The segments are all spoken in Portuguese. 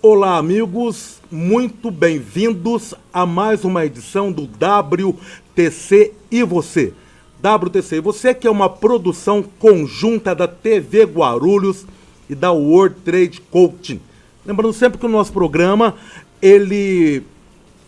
Olá, amigos, muito bem-vindos a mais uma edição do WTC e Você. WTC e Você, que é uma produção conjunta da TV Guarulhos e da World Trade Coaching. Lembrando sempre que o nosso programa, ele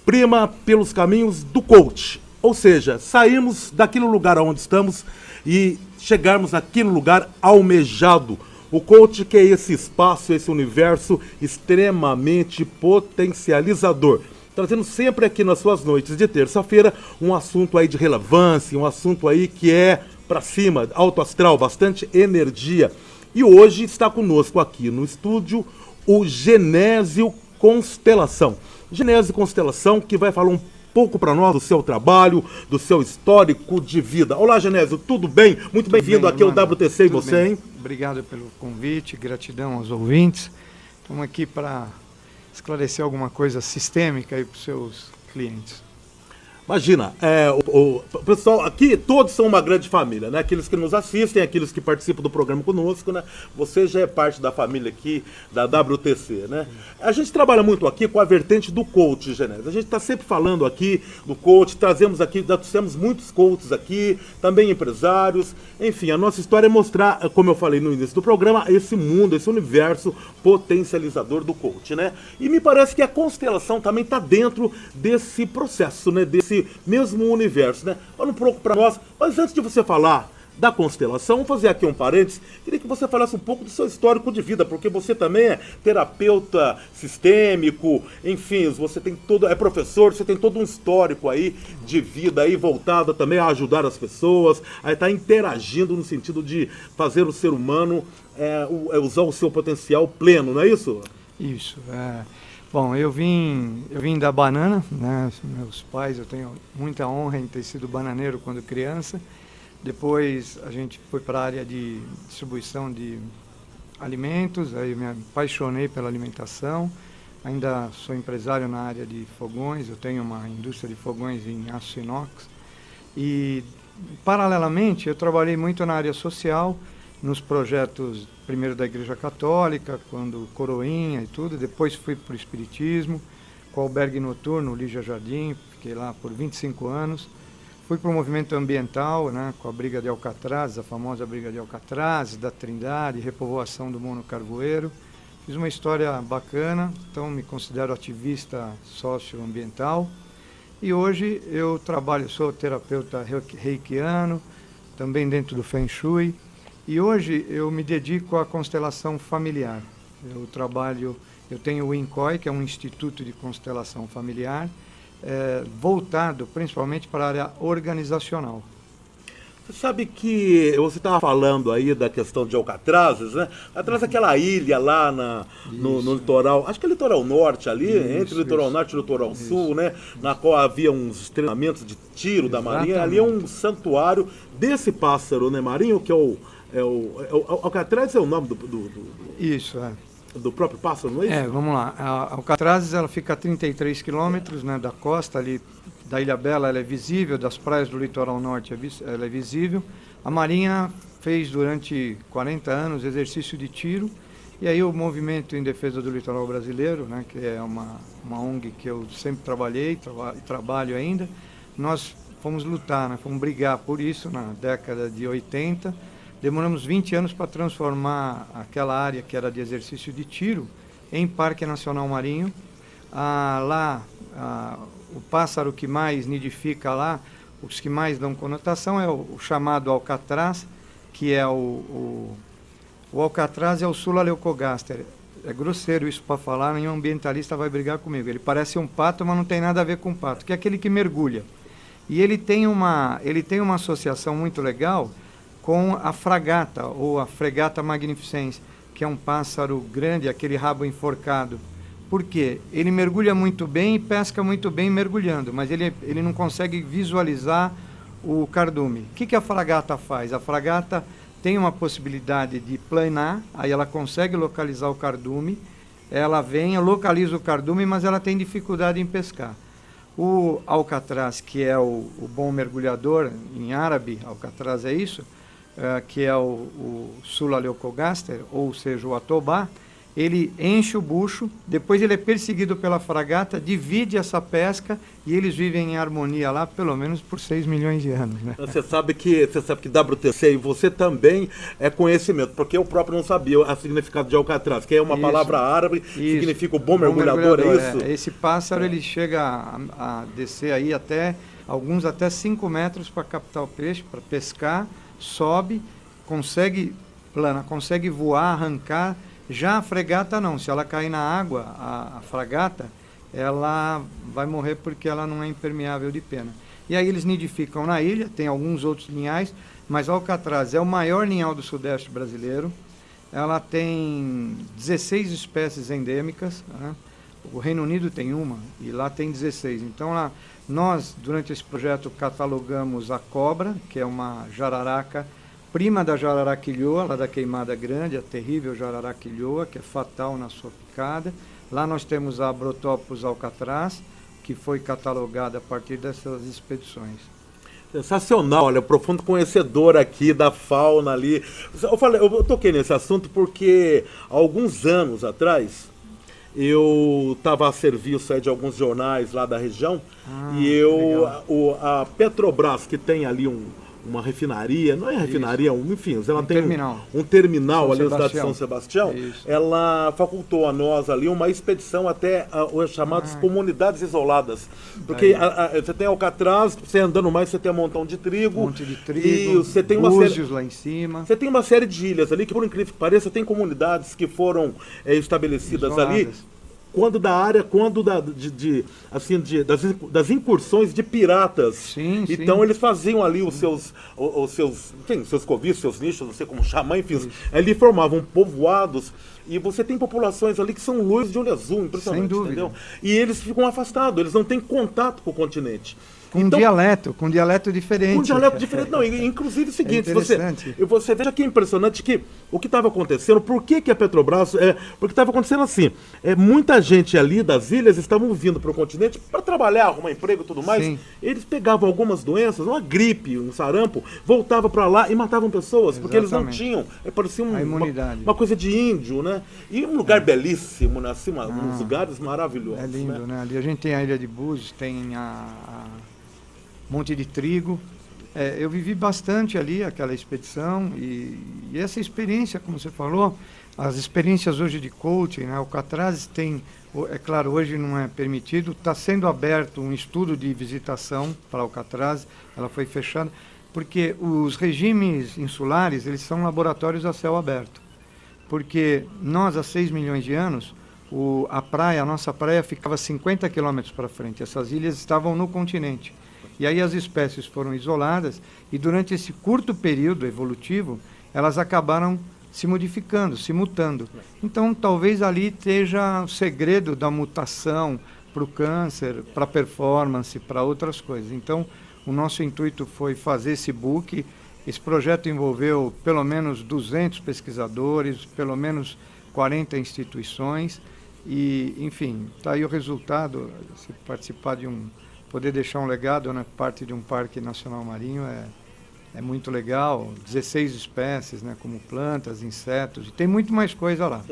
prima pelos caminhos do coach. Ou seja, sairmos daquele lugar onde estamos e chegarmos naquele lugar almejado. O coach, que é esse espaço, esse universo extremamente potencializador. Trazendo sempre aqui nas suas noites de terça-feira um assunto aí de relevância, um assunto aí que é pra cima, alto astral, bastante energia. E hoje está conosco aqui no estúdio o Genésio Constelação. Genésio Constelação, que vai falar um pouco para nós do seu trabalho, do seu histórico de vida. Olá, Genésio, tudo bem? Muito bem-vindo aqui ao WTC e Você, hein? Obrigado pelo convite, gratidão aos ouvintes. Estamos aqui para esclarecer alguma coisa sistêmica aí para os seus clientes. Imagina, o pessoal aqui, todos são uma grande família, né? Aqueles que nos assistem, aqueles que participam do programa conosco, né? Você já é parte da família aqui, da WTC, né? A gente trabalha muito aqui com a vertente do coach, Genésio. A gente está sempre falando aqui do coach, trazemos muitos coaches aqui, também empresários. Enfim, a nossa história é mostrar, como eu falei no início do programa, esse mundo, esse universo potencializador do coach, né? E me parece que a constelação também está dentro desse processo, né? Desse mesmo universo, né? Fala um pouco para nós, mas antes de você falar da constelação, vamos fazer aqui um parênteses, queria que você falasse um pouco do seu histórico de vida, porque você também é terapeuta sistêmico, enfim, você tem é professor, você tem todo um histórico aí de vida aí voltado também a ajudar as pessoas, a estar interagindo no sentido de fazer o ser humano usar o seu potencial pleno, não é isso? Isso, Bom, eu vim da banana, né? Meus pais, eu tenho muita honra em ter sido bananeiro quando criança. Depois a gente foi para a área de distribuição de alimentos, aí eu me apaixonei pela alimentação. Ainda sou empresário na área de fogões, eu tenho uma indústria de fogões em aço inox. E, paralelamente, eu trabalhei muito na área social, nos projetos, primeiro da Igreja Católica, quando Coroinha e tudo, depois fui para o Espiritismo, com o Albergue Noturno, Lígia Jardim, fiquei lá por 25 anos. Fui para o movimento ambiental, né, com a Briga de Alcatraz, a famosa Briga de Alcatraz, da Trindade, repovoação do Mono Carvoeiro. Fiz uma história bacana, então me considero ativista socioambiental. E hoje eu trabalho, sou terapeuta reikiano, também dentro do Feng Shui. E hoje eu me dedico à constelação familiar. Eu tenho o INCOI, que é um instituto de constelação familiar, voltado principalmente para a área organizacional. Você sabe que você estava falando aí da questão de Alcatrazes, né? Atrás daquela ilha lá no litoral, acho que é litoral norte ali, entre o litoral norte e o litoral sul, né? Na qual havia uns treinamentos de tiro da Marinha. Ali é um santuário desse pássaro, né, marinho, que Alcatraz é o nome Isso, do próprio pássaro, não é isso? Vamos lá. A Alcatraz, ela fica a 33 quilômetros, né, da costa ali, da Ilha Bela, ela é visível, das praias do litoral norte ela é visível. A Marinha fez durante 40 anos exercício de tiro, e aí o Movimento em Defesa do Litoral Brasileiro, né, que é uma ONG que eu sempre trabalhei e trabalho ainda, nós fomos lutar, né, fomos brigar por isso na década de 80. Demoramos 20 anos para transformar aquela área que era de exercício de tiro em Parque Nacional Marinho. O pássaro que mais nidifica lá, os que mais dão conotação, é o chamado alcatraz, que é o alcatraz é o Sulaleucogaster. É grosseiro isso para falar, nenhum ambientalista vai brigar comigo. Ele parece um pato, mas não tem nada a ver com um pato, que é aquele que mergulha. E ele tem uma associação muito legal com a fragata, ou a Fregata magnificens, que é um pássaro grande, aquele rabo enforcado. Por quê? Ele mergulha muito bem e pesca muito bem mergulhando, mas ele não consegue visualizar o cardume. O que a fragata faz? A fragata tem uma possibilidade de planar, aí ela consegue localizar o cardume, ela vem, localiza o cardume, mas ela tem dificuldade em pescar. O alcatraz, que é o bom mergulhador, em árabe, alcatraz é isso, que é o Sulaleucogaster, ou seja, o atobá, ele enche o bucho, depois ele é perseguido pela fragata, divide essa pesca e eles vivem em harmonia lá, pelo menos por 6 milhões de anos. Né? Você sabe que WTC e você também é conhecimento, porque eu próprio não sabia o significado de alcatraz, que é uma palavra árabe, significa o bom mergulhador, é isso? Esse pássaro ele chega a descer aí alguns até 5 metros para captar o peixe, para pescar, sobe, consegue voar, arrancar. Já a fregata não, se ela cair na água, a fragata, ela vai morrer porque ela não é impermeável de pena. E aí eles nidificam na ilha, tem alguns outros linhais, mas a alcatraz é o maior linhal do sudeste brasileiro. Ela tem 16 espécies endêmicas, né? O Reino Unido tem uma e lá tem 16. Então lá, nós, durante esse projeto, catalogamos a cobra, que é uma jararaca, prima da jararaquilhoa, lá da Queimada Grande, a terrível jararaquilhoa, que é fatal na sua picada. Lá nós temos a Abrotopus alcatraz, que foi catalogada a partir dessas expedições. Sensacional, olha, profundo conhecedor aqui da fauna ali. Eu toquei nesse assunto porque há alguns anos atrás eu estava a serviço de alguns jornais lá da região e a Petrobras, que tem ali uma refinaria, não é refinaria, enfim, ela tem um terminal ali na cidade de São Sebastião. Isso. Ela facultou a nós ali uma expedição até as chamadas comunidades isoladas. Porque você tem Alcatraz, você andando mais, você tem um montão de trigo. E você tem Búzios lá em cima. Você tem uma série de ilhas ali que, por incrível que pareça, tem comunidades que foram estabelecidas isoladas ali. Das incursões de piratas. Sim, então eles faziam ali os seus covis, seus nichos, não sei como chamar, enfim. Ali formavam povoados e você tem populações ali que são loiros de olho azul, impressionante, sem dúvida. Entendeu? E eles ficam afastados, eles não têm contato com o continente. Com dialeto diferente. Com um dialeto diferente. Não, inclusive é o seguinte, você veja que é impressionante que o que estava acontecendo, por que a Petrobras... porque estava acontecendo assim, muita gente ali das ilhas estavam vindo para o continente para trabalhar, arrumar emprego e tudo mais. Sim. Eles pegavam algumas doenças, uma gripe, um sarampo, voltavam para lá e matavam pessoas, porque eles não tinham, parecia uma coisa de índio, né? E um lugar belíssimo, né? Assim, uns lugares maravilhosos. É lindo, né? Ali a gente tem a Ilha de Búzios, tem a Monte de Trigo. Eu vivi bastante ali, aquela expedição, e essa experiência, como você falou, as experiências hoje de coaching, né? Alcatraz tem, é claro, hoje não é permitido, está sendo aberto um estudo de visitação para Alcatraz, ela foi fechada, porque os regimes insulares, eles são laboratórios a céu aberto, porque nós, há 6 milhões de anos, a nossa praia ficava 50 quilômetros para frente, essas ilhas estavam no continente. E aí as espécies foram isoladas e durante esse curto período evolutivo, elas acabaram se modificando, se mutando. Então, talvez ali esteja o segredo da mutação para o câncer, para a performance, para outras coisas. Então, o nosso intuito foi fazer esse book. Esse projeto envolveu pelo menos 200 pesquisadores, pelo menos 40 instituições. E, enfim, está aí o resultado. Se participar poder deixar um legado, né, parte de um parque nacional marinho é muito legal. 16 espécies, né, como plantas, insetos, e tem muito mais coisa lá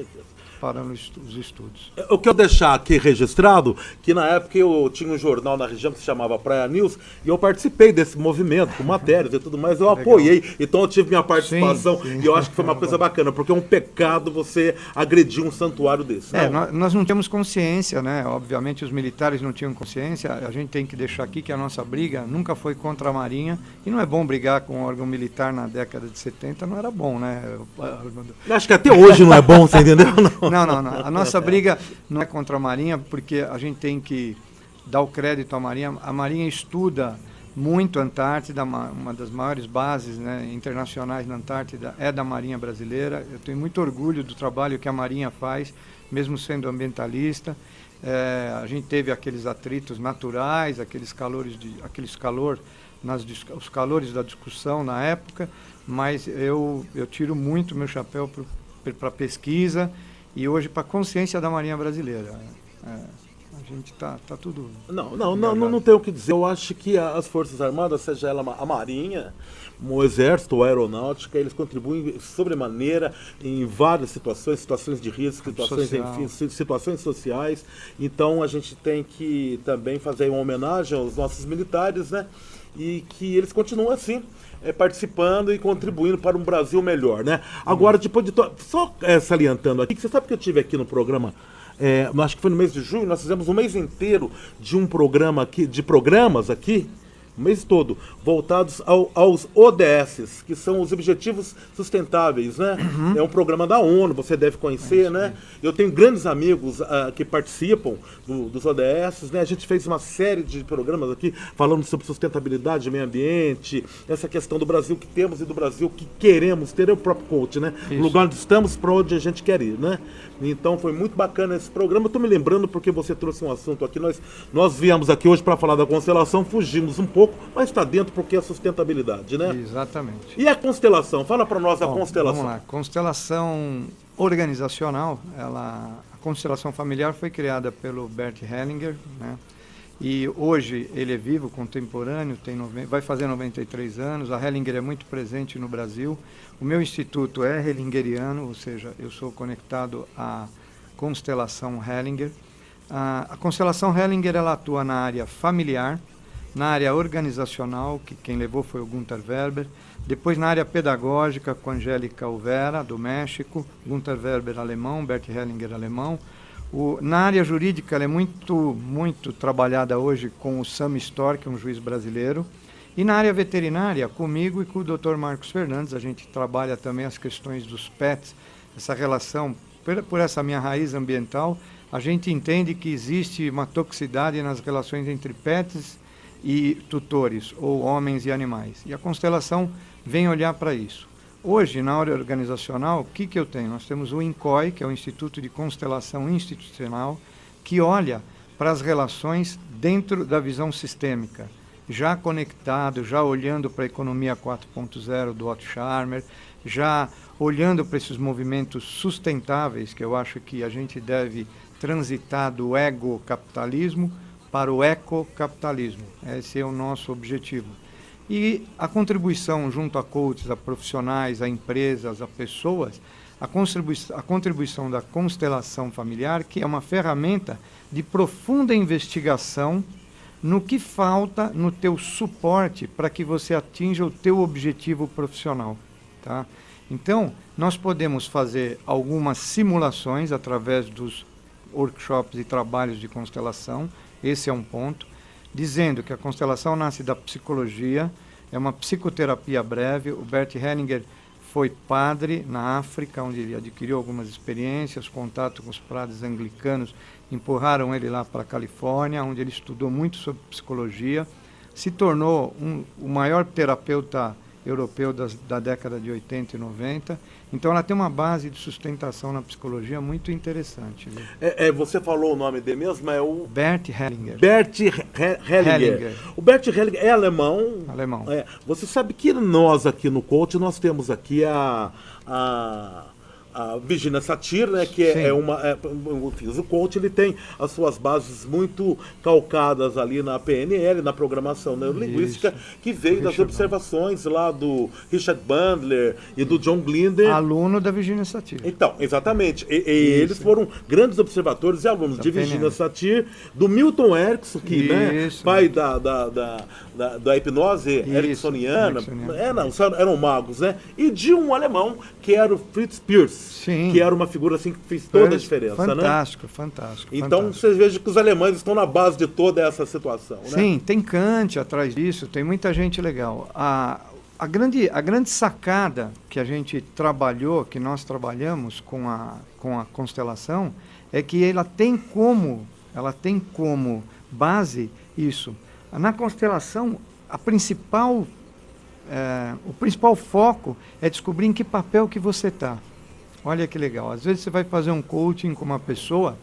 para os estudos. Eu quero deixar aqui registrado que na época eu tinha um jornal na região que se chamava Praia News e eu participei desse movimento com matérias e tudo mais, eu apoiei, então eu tive minha participação. Sim. E eu acho que foi uma coisa bacana, porque é um pecado você agredir um santuário desse. Nós não temos consciência, né? Obviamente os militares não tinham consciência, a gente tem que deixar aqui que a nossa briga nunca foi contra a Marinha, e não é bom brigar com um órgão militar na década de 70, não era bom, né? Acho que até hoje não é bom, você entendeu? Não. A nossa briga não é contra a Marinha, porque a gente tem que dar o crédito à Marinha. A Marinha estuda muito a Antártida, uma das maiores bases, né, internacionais na Antártida é da Marinha Brasileira. Eu tenho muito orgulho do trabalho que a Marinha faz, mesmo sendo ambientalista. A gente teve aqueles atritos naturais, os calores da discussão na época, mas eu tiro muito meu chapéu para a pesquisa e hoje para a consciência da Marinha Brasileira. A gente tá tudo... Não tenho o que dizer. Eu acho que as Forças Armadas, seja ela a Marinha, o Exército, a Aeronáutica, eles contribuem sobremaneira em várias situações de risco, situações sociais. Então a gente tem que também fazer uma homenagem aos nossos militares, né? E que eles continuam assim, participando e contribuindo para um Brasil melhor, né? Agora, depois de só salientando aqui, que você sabe que eu tive aqui no programa, acho que foi no mês de junho, nós fizemos um mês inteiro de um programa aqui, de programas aqui, o mês todo, voltados aos ODS, que são os Objetivos Sustentáveis, né? Uhum. É um programa da ONU, você deve conhecer, né? Eu tenho grandes amigos que participam dos ODS, né? A gente fez uma série de programas aqui falando sobre sustentabilidade, meio ambiente, essa questão do Brasil que temos e do Brasil que queremos ter, é o próprio coach, né? Isso. O lugar onde estamos para onde a gente quer ir, né? Então foi muito bacana esse programa. Eu estou me lembrando porque você trouxe um assunto aqui. Nós viemos aqui hoje para falar da constelação, fugimos um pouco, mas está dentro porque é sustentabilidade, né? Exatamente. E a constelação? Fala para nós a constelação. Vamos lá. Constelação organizacional, a constelação familiar foi criada pelo Bert Hellinger, né? E hoje ele é vivo, contemporâneo, vai fazer 93 anos. A Hellinger é muito presente no Brasil. O meu instituto é hellingeriano, ou seja, eu sou conectado à constelação Hellinger. A constelação Hellinger ela atua na área familiar, na área organizacional, que quem levou foi o Gunther Werber, depois na área pedagógica com Angélica Uvera, do México, Gunther Werber alemão, Bert Hellinger alemão. Na área jurídica ela é muito trabalhada hoje com o Sam Storr, que é um juiz brasileiro. E na área veterinária, comigo e com o Dr. Marcos Fernandes, a gente trabalha também as questões dos pets, essa relação, por essa minha raiz ambiental, a gente entende que existe uma toxicidade nas relações entre pets e tutores, ou homens e animais. E a constelação vem olhar para isso. Hoje, na área organizacional, o que eu tenho? Nós temos o INCOI, que é o Instituto de Constelação Institucional, que olha para as relações dentro da visão sistêmica, já conectado, já olhando para a economia 4.0 do Otto Scharmer, já olhando para esses movimentos sustentáveis, que eu acho que a gente deve transitar do ego-capitalismo para o ecocapitalismo. Esse é o nosso objetivo. E a contribuição junto a coaches, a profissionais, a empresas, a pessoas, a contribuição da constelação familiar, que é uma ferramenta de profunda investigação no que falta no teu suporte para que você atinja o teu objetivo profissional, tá? Então, nós podemos fazer algumas simulações através dos workshops e trabalhos de constelação, esse é um ponto, dizendo que a constelação nasce da psicologia, é uma psicoterapia breve. O Bert Hellinger foi padre na África, onde ele adquiriu algumas experiências, contato com os padres anglicanos, empurraram ele lá para a Califórnia, onde ele estudou muito sobre psicologia, se tornou o maior terapeuta europeu da década de 80 e 90. Então ela tem uma base de sustentação na psicologia muito interessante. Você falou o nome dele mesmo? É o Bert Hellinger. Bert Hellinger. O Bert Hellinger é alemão. Alemão. Você sabe que nós aqui no Coach, nós temos aqui a Virginia Satir, né, que o coach ele tem as suas bases muito calcadas ali na PNL, na programação neurolinguística, que veio das observações lá do Richard Bandler e do John Grinder. Aluno da Virginia Satir. Então, exatamente. E eles foram grandes observadores e alunos de Virginia Satir, do Milton Erickson, que pai da hipnose ericksoniana. Eram magos, né? E de um alemão, que era o Fritz Perls. Sim. Que era uma figura assim que fez toda a diferença, fantástico, né? Fantástico. Então vocês vejam que os alemães estão na base de toda essa situação, né? Sim, tem Kant atrás disso, tem muita gente legal. A grande sacada que a gente trabalhou, que nós trabalhamos com a constelação, é que ela tem como base isso. Na constelação, o principal foco é descobrir em que papel que você está. Olha que legal. Às vezes você vai fazer um coaching com uma pessoa,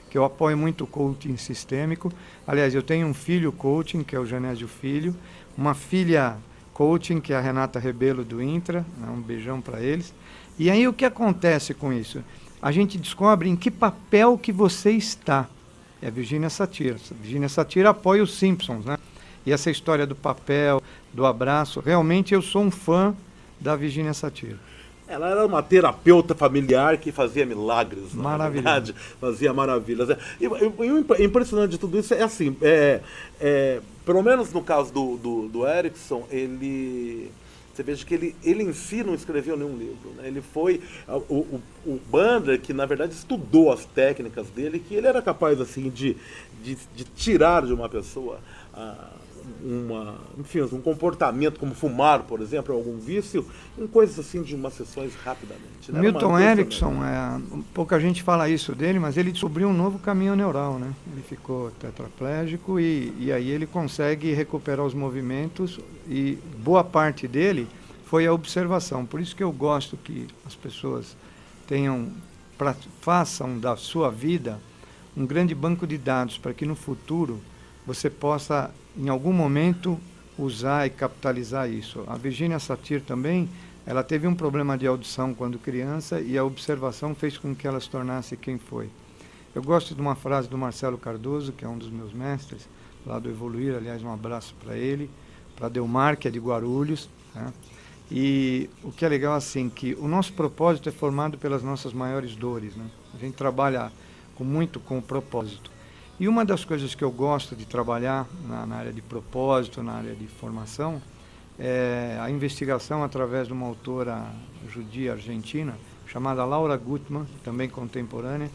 que eu apoio muito o coaching sistêmico. Aliás, eu tenho um filho coaching, que é o Genésio Filho, uma filha coaching, que é a Renata Rebelo do Intra, um beijão para eles. E aí o que acontece com isso? A gente descobre em que papel que você está. É a Virginia Satir. A Virginia Satir apoia os Simpsons, né? E essa história do papel, do abraço, realmente eu sou um fã da Virginia Satir. Ela era uma terapeuta familiar que fazia milagres, na Maravilhoso. verdade, fazia maravilhas. E o impressionante de tudo isso é assim, pelo menos no caso do Erickson, você veja que ele em si não escreveu nenhum livro, né? Ele foi o Bandler, que na verdade estudou as técnicas dele, que ele era capaz assim de tirar de uma pessoa um comportamento como fumar, por exemplo, algum vício, em coisas assim de umas sessões rapidamente. Né? Milton Erickson, pouca gente fala isso dele, mas ele descobriu um novo caminho neural, né? Ele ficou tetraplégico e aí ele consegue recuperar os movimentos e boa parte dele foi a observação. Por isso que eu gosto que as pessoas façam da sua vida um grande banco de dados para que no futuro você possa, em algum momento, usar e capitalizar isso. A Virginia Satir também, ela teve um problema de audição quando criança e a observação fez com que ela se tornasse quem foi. Eu gosto de uma frase do Marcelo Cardoso, que é um dos meus mestres, lá do Evoluir, aliás, um abraço para ele, para Delmar, que é de Guarulhos, né? E o que é legal, assim, que o nosso propósito é formado pelas nossas maiores dores, né? A gente trabalha muito com o propósito. E uma das coisas que eu gosto de trabalhar na área de propósito, na área de formação, é a investigação através de uma autora judia argentina, chamada Laura Gutman, também contemporânea,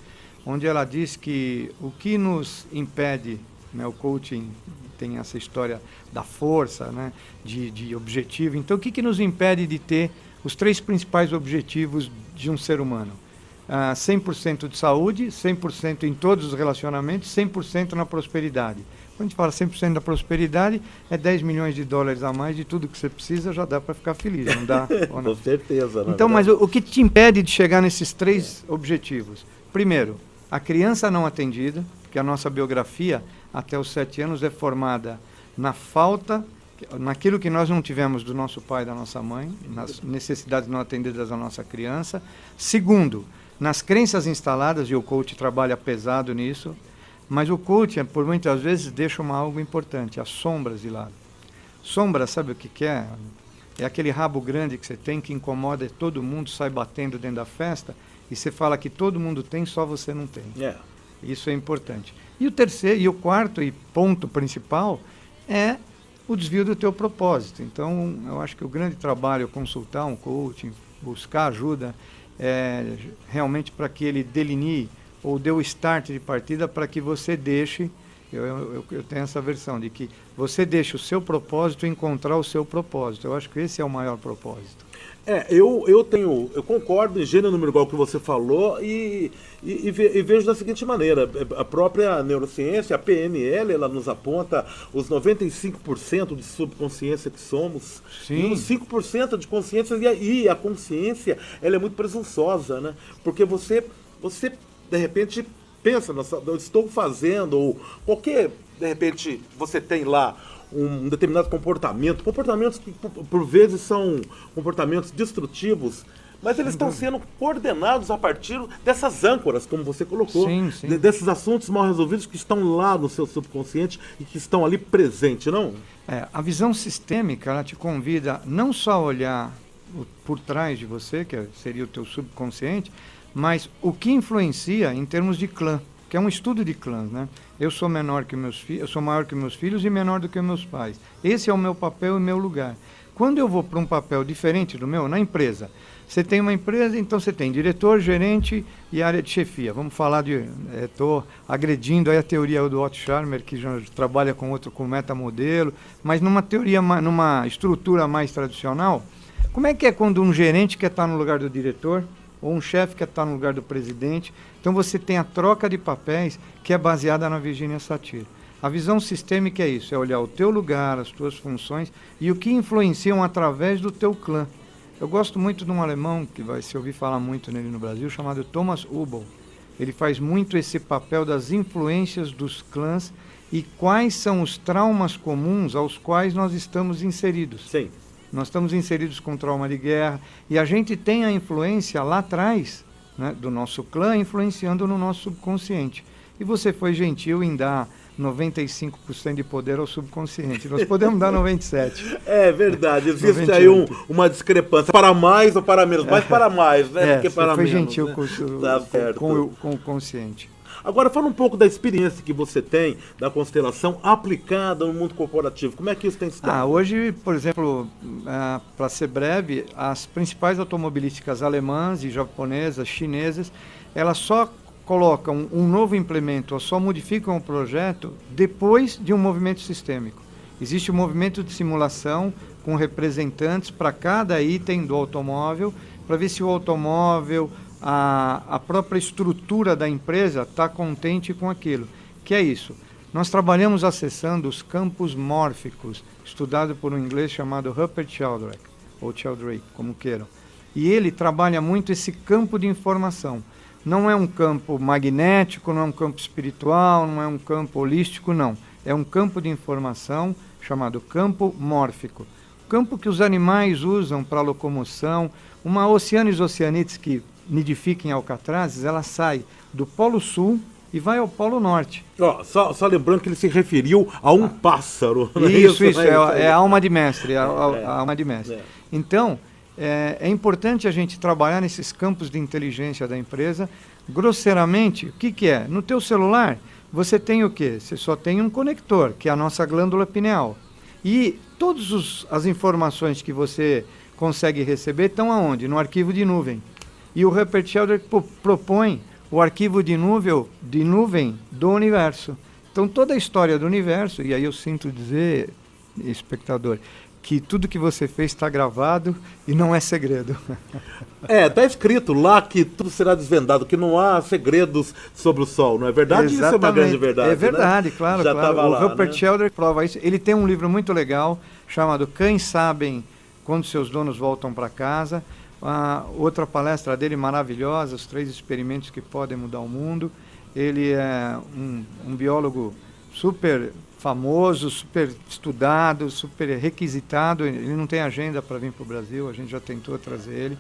onde ela diz que o que nos impede, né, o coaching tem essa história da força, né, de objetivo, então o que nos impede de ter os 3 principais objetivos de um ser humano? 100% de saúde, 100% em todos os relacionamentos, 100% na prosperidade. Quando a gente fala 100% da prosperidade, é 10 milhões de dólares a mais de tudo que você precisa, já dá para ficar feliz, não dá? Ou não? Com certeza. Então, mas o que te impede de chegar nesses 3 objetivos? Primeiro, a criança não atendida, porque a nossa biografia, até os 7 anos, é formada na falta, naquilo que nós não tivemos do nosso pai e da nossa mãe, nas necessidades não atendidas da nossa criança. Segundo, nas crenças instaladas, e o coach trabalha pesado nisso, mas o coach, por muitas vezes, deixa algo importante, as sombras de lado. Sombra, sabe o que é? É aquele rabo grande que você tem, que incomoda todo mundo, sai batendo dentro da festa, e você fala que todo mundo tem, só você não tem. Yeah. Isso é importante. E o terceiro, e o quarto, e ponto principal, é o desvio do teu propósito. Então, eu acho que o grande trabalho é consultar um coaching, buscar ajuda, realmente para que ele delinee ou dê o start de partida para que você deixe, eu tenho essa versão de que você deixe o seu propósito encontrar o seu propósito. Eu acho que esse é o maior propósito. Eu concordo em gênero número igual que você falou e vejo da seguinte maneira, a própria neurociência, a PNL, ela nos aponta os 95% de subconsciência que somos. Sim. E os 5% de consciência, e a consciência, ela é muito presunçosa, né? Porque você de repente pensa, eu estou fazendo, ou qualquer, de repente, você tem lá um determinado comportamentos que por vezes são comportamentos destrutivos, mas eles estão sendo coordenados a partir dessas âncoras, como você colocou, sim, sim. Desses assuntos mal resolvidos que estão lá no seu subconsciente e que estão ali presentes, não? A visão sistêmica, ela te convida não só a olhar por trás de você, que seria o teu subconsciente, mas o que influencia em termos de clã, que é um estudo de clãs, né? Eu sou menor que meus filhos, eu sou maior que meus filhos e menor do que meus pais. Esse é o meu papel e o meu lugar. Quando eu vou para um papel diferente do meu, na empresa, você tem uma empresa, então você tem diretor, gerente e área de chefia. Vamos falar estou agredindo aí a teoria do Otto Scharmer, que já trabalha com metamodelo, mas numa estrutura mais tradicional, como é que é quando um gerente quer estar no lugar do diretor? Ou um chefe que está no lugar do presidente. Então você tem a troca de papéis que é baseada na Virginia Satir. A visão sistêmica é isso, é olhar o teu lugar, as tuas funções e o que influenciam através do teu clã. Eu gosto muito de um alemão, que vai se ouvir falar muito nele no Brasil, chamado Thomas Hubel. Ele faz muito esse papel das influências dos clãs e quais são os traumas comuns aos quais nós estamos inseridos. Sim. Nós estamos inseridos com trauma de guerra e a gente tem a influência lá atrás, né, do nosso clã influenciando no nosso subconsciente. E você foi gentil em dar 95% de poder ao subconsciente. Nós podemos dar 97%. É verdade, existe 98%. aí uma discrepância. Para mais ou para menos? Mais para mais, né? Porque para foi menos, gentil né? com o consciente. Agora, fala um pouco da experiência que você tem da constelação aplicada no mundo corporativo. Como é que isso tem se dado? Hoje, por exemplo, para ser breve, as principais automobilísticas alemãs e japonesas, chinesas, elas só colocam um novo implemento ou só modificam o projeto depois de um movimento sistêmico. Existe um movimento de simulação com representantes para cada item do automóvel, para ver se o automóvel, a própria estrutura da empresa está contente com aquilo. Que é isso? Nós trabalhamos acessando os campos mórficos, estudado por um inglês chamado Rupert Sheldrake, ou Sheldrake, como queiram. E ele trabalha muito esse campo de informação. Não é um campo magnético, não é um campo espiritual, não é um campo holístico, não. É um campo de informação chamado campo mórfico. Campo que os animais usam para locomoção. Uma Oceanis oceanites que nidifica em alcatrazes, ela sai do Polo Sul e vai ao Polo Norte. Só lembrando que ele se referiu a um pássaro. Isso, é a alma de mestre. A alma de mestre. Então, é importante a gente trabalhar nesses campos de inteligência da empresa. Grosseiramente, o que é? No teu celular, você tem o quê? Você só tem um conector, que é a nossa glândula pineal. E todas as informações que você consegue receber estão aonde? No arquivo de nuvem. E o Rupert Sheldrake propõe o arquivo de nuvem do universo. Então, toda a história do universo, e aí eu sinto dizer, espectador, que tudo que você fez está gravado e não é segredo. Está escrito lá que tudo será desvendado, que não há segredos sobre o sol, não é verdade? Exatamente. Isso é uma grande verdade, é verdade, né? Claro. Já claro. Lá, o Rupert né? Sheldrake prova isso. Ele tem um livro muito legal, chamado Cães Sabem Quando Seus Donos Voltam para Casa. Outra palestra dele maravilhosa, os 3 experimentos que podem mudar o mundo. Ele é um biólogo super famoso, super estudado, super requisitado. Ele não tem agenda para vir para o Brasil, a gente já tentou trazer ele.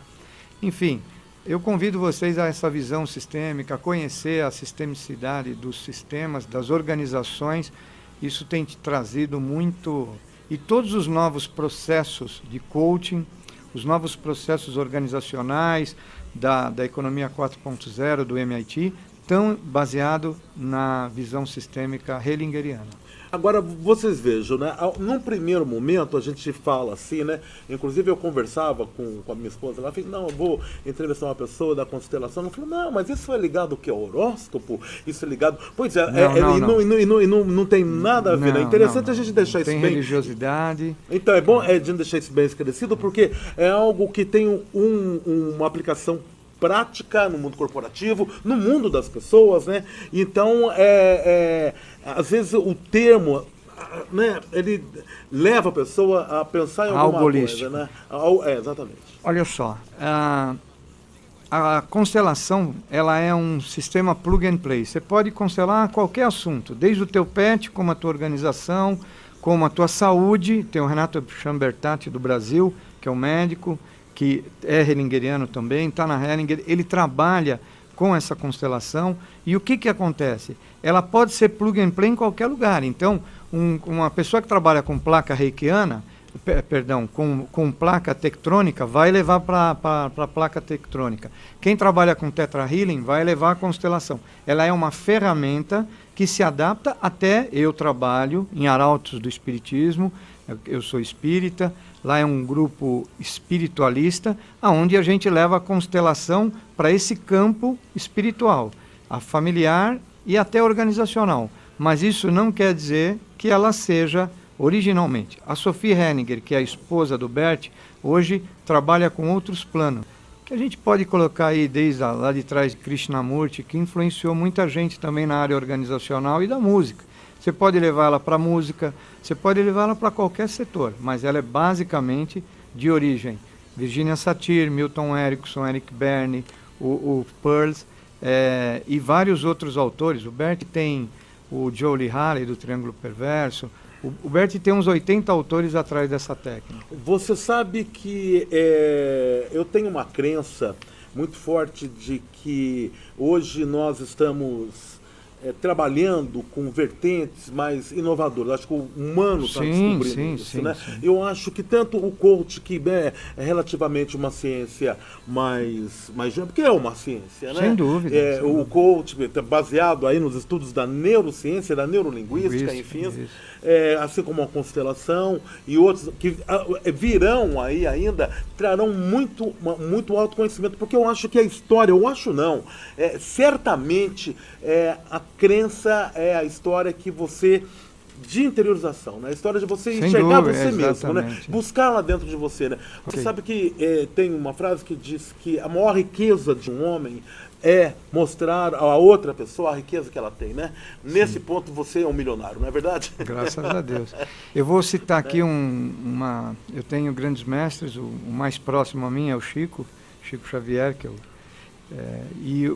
Enfim, eu convido vocês a essa visão sistêmica, a conhecer a sistemicidade dos sistemas, das organizações. Isso tem te trazido muito... E todos os novos processos de coaching, os novos processos organizacionais da economia 4.0 do MIT estão baseados na visão sistêmica hellingeriana. Agora, vocês vejam, né? Num primeiro momento a gente fala assim, né? Inclusive eu conversava com a minha esposa, ela falou, não, eu vou entrevistar uma pessoa da constelação. Ela falou, não, mas isso é ligado ao que? Ao horóscopo? Isso é ligado... Pois é, não tem nada a ver, né? É interessante a gente deixar isso bem... Tem religiosidade... Então, é bom a gente deixar isso bem esclarecido, porque é algo que tem uma aplicação prática no mundo corporativo, no mundo das pessoas, né? Então, às vezes o termo, né, ele leva a pessoa a pensar em alguma coisa, né? Exatamente. Olha só, a constelação, ela é um sistema plug and play. Você pode constelar qualquer assunto, desde o teu pet, como a tua organização, como a tua saúde. Tem o Renato Chambertati do Brasil, que é um médico, que é hellingeriano também, está na Hellinger, ele trabalha com essa constelação. E o que acontece? Ela pode ser plug and play em qualquer lugar. Então, uma pessoa que trabalha com placa reikiana, com placa tectrônica, vai levar para a placa tectrônica. Quem trabalha com Theta Healing vai levar a constelação. Ela é uma ferramenta que se adapta até... Eu trabalho em Arautos do Espiritismo, eu sou espírita. Lá é um grupo espiritualista, onde a gente leva a constelação para esse campo espiritual, a familiar e até organizacional. Mas isso não quer dizer que ela seja originalmente. A Sophie Henninger, que é a esposa do Bert, hoje trabalha com outros planos, que a gente pode colocar aí desde lá de trás de Krishnamurti, que influenciou muita gente também na área organizacional e da música. Você pode levar ela para a música, você pode levar ela para qualquer setor, mas ela é basicamente de origem Virginia Satir, Milton Erickson, Eric Berne, o Pearls e vários outros autores. O Bert tem o Joe Lee Haley, do Triângulo Perverso. O Bert tem uns 80 autores atrás dessa técnica. Você sabe que eu tenho uma crença muito forte de que hoje nós estamos trabalhando com vertentes mais inovadoras. Acho que o humano está descobrindo isso, né? Sim. Eu acho que tanto o coach, que é relativamente uma ciência mais porque é uma ciência, né? Sem dúvida. O coach, baseado aí nos estudos da neurociência, da neurolinguística, enfim, assim como a constelação e outros que virão aí ainda, trarão muito autoconhecimento, porque eu acho que a história, certamente a crença é a história que você, de interiorização, né? A história de você enxergar você mesmo, né? Buscar lá dentro de você, né? Você sabe que tem uma frase que diz que a maior riqueza de um homem é mostrar a outra pessoa a riqueza que ela tem, né? Nesse ponto você é um milionário, não é verdade? Graças a Deus. Eu vou citar aqui eu tenho grandes mestres, o mais próximo a mim é o Chico Xavier,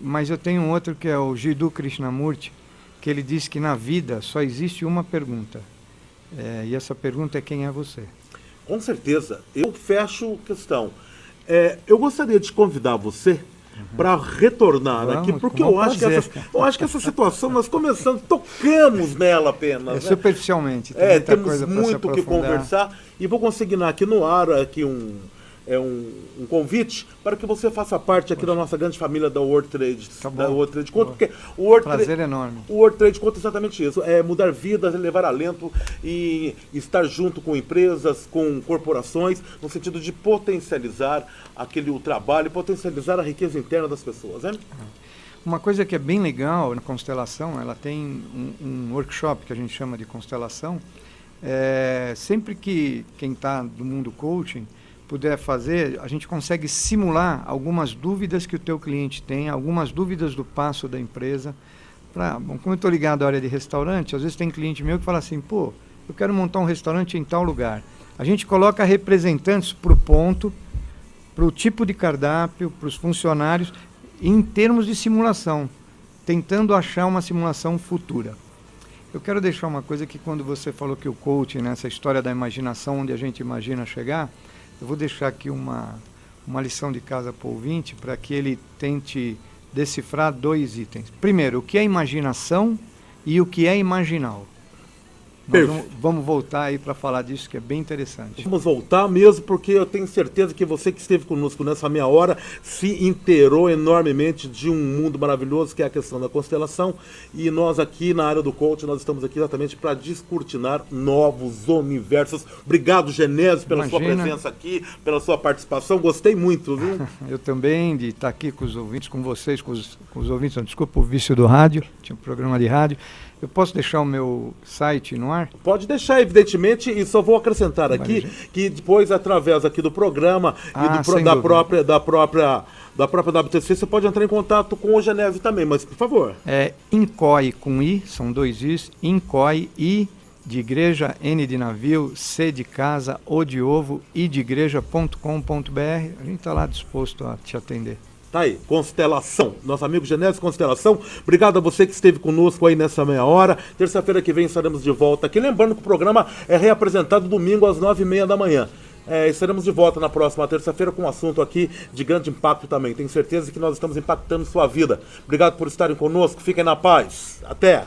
mas eu tenho um outro que é o Jiddu Krishnamurti, que ele diz que na vida só existe uma pergunta, e essa pergunta é: quem é você? Com certeza. Eu fecho questão. Eu gostaria de convidar você para retornar aqui, porque eu acho que essa situação nós tocamos nela apenas. Né? Superficialmente. Temos muito o que conversar, e vou consignar aqui no ar um convite para que você faça parte aqui da nossa grande família da World Trade. Da World Trade conta, porque prazer enorme. O World Trade conta exatamente isso: mudar vidas, levar alento e estar junto com empresas, com corporações, no sentido de potencializar o trabalho, potencializar a riqueza interna das pessoas, né? Uma coisa que é bem legal na constelação, ela tem um workshop que a gente chama de constelação. Sempre que quem está do mundo coaching puder fazer, a gente consegue simular algumas dúvidas que o teu cliente tem, algumas dúvidas do passo da empresa. Como eu estou ligado à área de restaurante, às vezes tem cliente meu que fala assim: pô, eu quero montar um restaurante em tal lugar. A gente coloca representantes para o ponto, para o tipo de cardápio, para os funcionários, em termos de simulação, tentando achar uma simulação futura. Eu quero deixar uma coisa que, quando você falou que o coaching, nessa história da imaginação, onde a gente imagina chegar, eu vou deixar aqui uma lição de casa para o ouvinte, para que ele tente decifrar 2 itens. Primeiro, o que é imaginação e o que é imaginal. Vamos voltar aí para falar disso, que é bem interessante. Vamos voltar mesmo, porque eu tenho certeza que você que esteve conosco nessa meia hora se inteirou enormemente de um mundo maravilhoso, que é a questão da constelação. E nós aqui na área do coaching, nós estamos aqui exatamente para descortinar novos universos. Obrigado, Genésio, pela sua presença aqui, pela sua participação. Gostei muito, viu? Eu também, de estar aqui com os ouvintes, com vocês, com os ouvintes. Desculpa o vício do rádio, tinha um programa de rádio. Eu posso deixar o meu site no ar? Pode deixar, evidentemente, e só vou acrescentar aqui que depois, através aqui do programa e da própria WTC, você pode entrar em contato com o Genésio também, mas por favor. Incoi com I, são 2 Is, Incoi, I de igreja, N de navio, C de casa, O de ovo, I de igreja.com.br. A gente está lá disposto a te atender. Tá aí, Constelação, nosso amigo Genésio Constelação. Obrigado a você que esteve conosco aí nessa meia hora. Terça-feira que vem estaremos de volta aqui. Lembrando que o programa é reapresentado domingo às 9h30 da manhã. Estaremos de volta na próxima terça-feira com um assunto aqui de grande impacto também. Tenho certeza que nós estamos impactando sua vida. Obrigado por estarem conosco. Fiquem na paz. Até!